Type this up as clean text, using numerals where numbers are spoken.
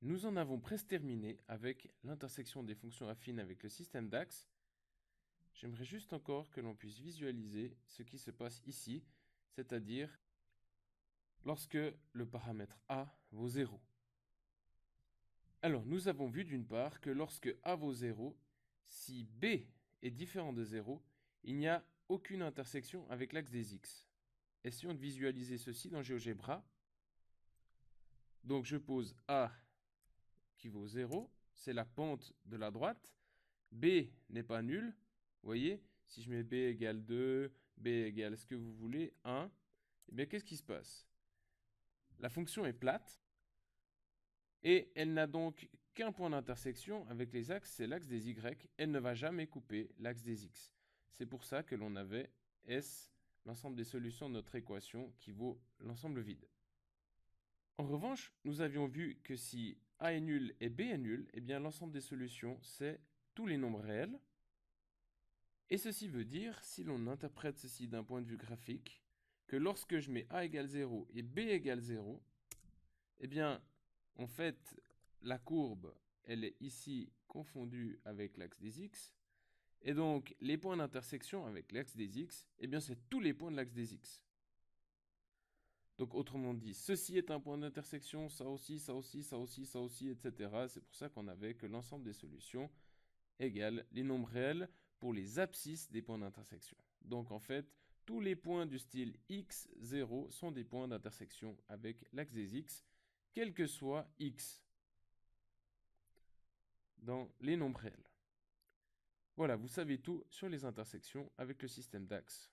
nous en avons presque terminé avec l'intersection des fonctions affines avec le système d'axes. J'aimerais juste encore que l'on puisse visualiser ce qui se passe ici, c'est-à-dire lorsque le paramètre A vaut 0. Alors, nous avons vu d'une part que lorsque A vaut 0, si B est différent de 0, il n'y a aucune intersection avec l'axe des x. Essayons de visualiser ceci dans GeoGebra. Donc, je pose A qui vaut 0, c'est la pente de la droite. B n'est pas nul. Vous voyez, si je mets B égale 2, B égale ce que vous voulez, 1, eh bien, qu'est-ce qui se passe? La fonction est plate et elle n'a donc qu'un point d'intersection avec les axes, c'est l'axe des y. Elle ne va jamais couper l'axe des x. C'est pour ça que l'on avait S, l'ensemble des solutions de notre équation, qui vaut l'ensemble vide. En revanche, nous avions vu que si A est nul et B est nul, eh bien l'ensemble des solutions, c'est tous les nombres réels. Et ceci veut dire, si l'on interprète ceci d'un point de vue graphique, que lorsque je mets A égale 0 et B égale 0, eh bien, en fait, la courbe, elle est ici confondue avec l'axe des x. Et donc, les points d'intersection avec l'axe des x, eh bien, c'est tous les points de l'axe des x. Donc, autrement dit, ceci est un point d'intersection, ça aussi, ça aussi, ça aussi, ça aussi, etc. C'est pour ça qu'on avait que l'ensemble des solutions égale les nombres réels pour les abscisses des points d'intersection. Donc, en fait, tous les points du style x0 sont des points d'intersection avec l'axe des x, quel que soit x dans les nombres réels. Voilà, vous savez tout sur les intersections avec le système d'axes.